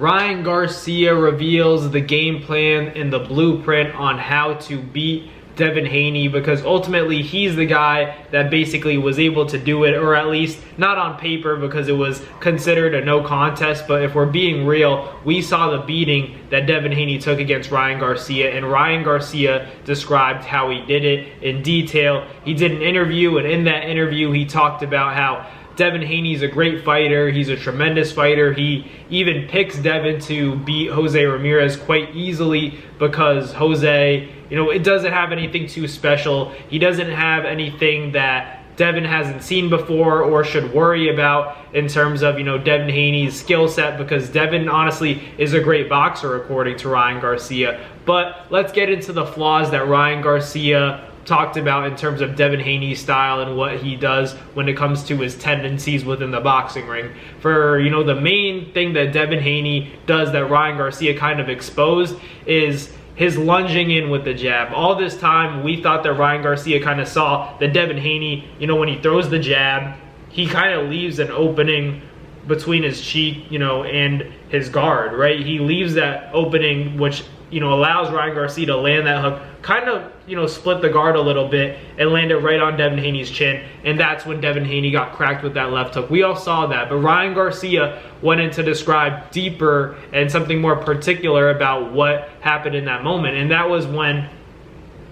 Ryan Garcia reveals the game plan and the blueprint on how to beat Devin Haney, because ultimately he's the guy that basically was able to do it, or at least not on paper because it was considered a no contest. But if we're being real, we saw the beating that Devin Haney took against Ryan Garcia, and Ryan Garcia described how he did it in detail. He did an interview, and in that interview he talked about how Devin Haney's a great fighter. He's a tremendous fighter. He even picks Devin to beat Jose Ramirez quite easily because Jose, it doesn't have anything too special. He doesn't have anything that Devin hasn't seen before or should worry about in terms of, Devin Haney's skill set, because Devin honestly is a great boxer according to Ryan Garcia. But let's get into the flaws that Ryan Garcia talked about in terms of Devin Haney's style and what he does when it comes to his tendencies within the boxing ring. For, the main thing that Devin Haney does that Ryan Garcia kind of exposed is his lunging in with the jab. All this time, we thought that Ryan Garcia kind of saw that Devin Haney, when he throws the jab, he kind of leaves an opening between his cheek, and his guard, right? He leaves that opening, which, allows Ryan Garcia to land that hook, kind of, split the guard a little bit and land it right on Devin Haney's chin. And that's when Devin Haney got cracked with that left hook. We all saw that, but Ryan Garcia went in to describe deeper and something more particular about what happened in that moment. And that was when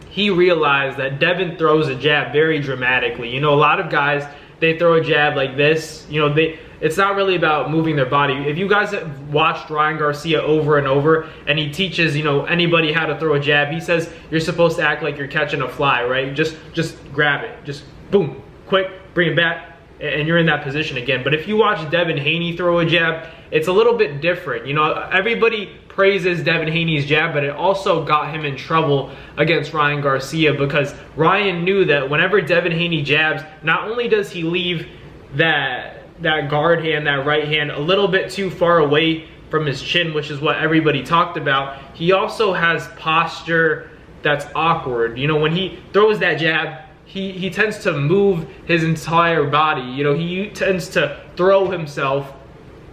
he realized that Devin throws a jab very dramatically. A lot of guys, they throw a jab like this, it's not really about moving their body. If you guys have watched Ryan Garcia over and over, and he teaches, anybody how to throw a jab, he says you're supposed to act like you're catching a fly, right? Just grab it, just boom, quick, bring it back, and you're in that position again. But if you watch Devin Haney throw a jab, it's a little bit different. Everybody praises Devin Haney's jab, but it also got him in trouble against Ryan Garcia, because Ryan knew that whenever Devin Haney jabs, not only does he leave that guard hand, that right hand, a little bit too far away from his chin, which is what everybody talked about, he also has posture that's awkward. When he throws that jab, he tends to move his entire body. He tends to throw himself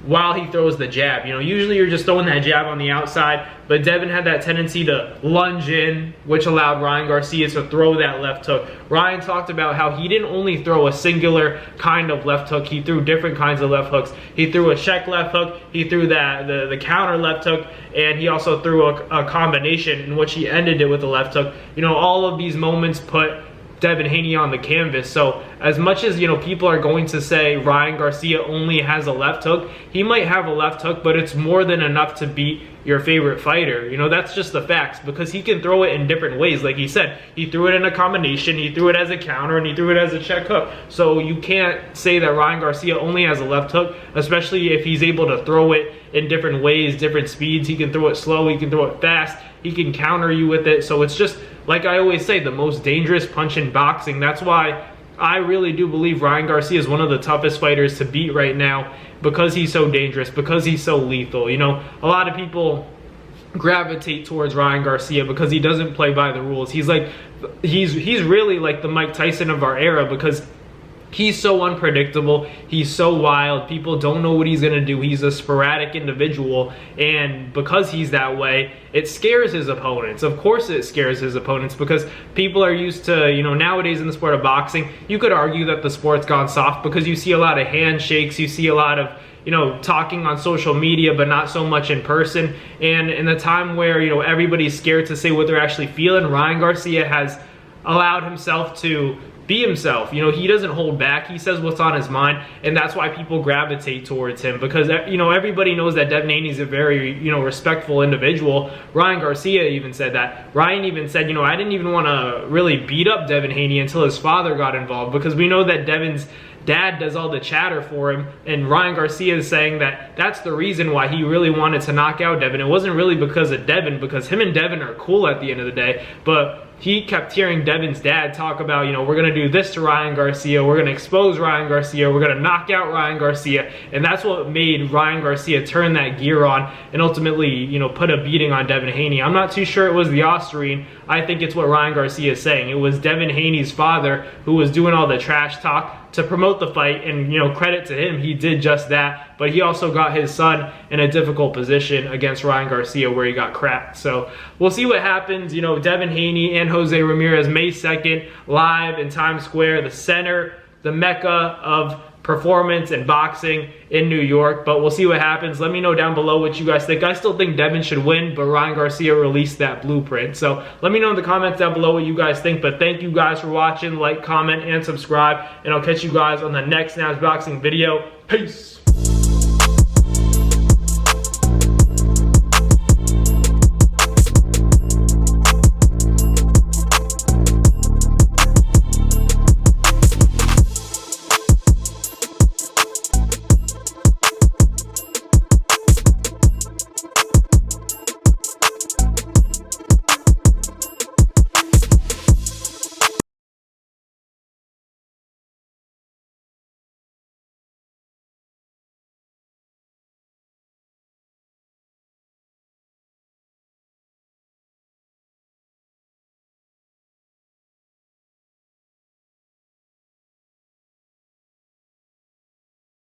while he throws the jab. Usually you're just throwing that jab on the outside, but Devin had that tendency to lunge in, which allowed Ryan Garcia to throw that left hook. Ryan talked about how he didn't only throw a singular kind of left hook, he threw different kinds of left hooks. He threw a check left hook, he threw the counter left hook, and he also threw a combination in which he ended it with a left hook. All of these moments put Devin Haney on the canvas. So as much as people are going to say Ryan Garcia only has a left hook, he might have a left hook, but it's more than enough to beat your favorite fighter. That's just the facts, because he can throw it in different ways. Like he said, he threw it in a combination, he threw it as a counter, and he threw it as a check hook. So you can't say that Ryan Garcia only has a left hook, especially if he's able to throw it in different ways, different speeds. He can throw it slow, he can throw it fast, he can counter you with it. So it's just, like I always say, the most dangerous punch in boxing. That's why I really do believe Ryan Garcia is one of the toughest fighters to beat right now, because he's so dangerous, because he's so lethal. A lot of people gravitate towards Ryan Garcia because he doesn't play by the rules. He's really like the Mike Tyson of our era, because he's so unpredictable, he's so wild, people don't know what he's gonna do. He's a sporadic individual, and because he's that way, it scares his opponents. Of course it scares his opponents, because people are used to, nowadays in the sport of boxing, you could argue that the sport's gone soft because you see a lot of handshakes, you see a lot of talking on social media, but not so much in person. And in the time where, everybody's scared to say what they're actually feeling, Ryan Garcia has allowed himself to be himself. He doesn't hold back. He says what's on his mind, and that's why people gravitate towards him, because everybody knows that Devin Haney is a very respectful individual. Ryan Garcia even said that. Ryan even said, I didn't even want to really beat up Devin Haney until his father got involved, because we know that Devin's dad does all the chatter for him, and Ryan Garcia is saying that that's the reason why he really wanted to knock out Devin. It wasn't really because of Devin, because him and Devin are cool at the end of the day, but he kept hearing Devin's dad talk about, we're going to do this to Ryan Garcia, we're going to expose Ryan Garcia, we're going to knock out Ryan Garcia, and that's what made Ryan Garcia turn that gear on and ultimately, put a beating on Devin Haney. I'm not too sure it was the Ostarine. I think it's what Ryan Garcia is saying. It was Devin Haney's father who was doing all the trash talk, to promote the fight, and you know, credit to him, he did just that. But he also got his son in a difficult position against Ryan Garcia where he got cracked. So we'll see what happens. You know, Devin Haney and Jose Ramirez May 2nd live in Times Square, the center, the mecca of performance and boxing in New York. But we'll see what happens. Let me know down below what you guys think. I still think Devin should win, but Ryan Garcia released that blueprint. So let me know in the comments down below what you guys think. But thank you guys for watching. Like, comment, and subscribe. And I'll catch you guys on the next Snaps Boxing video. Peace.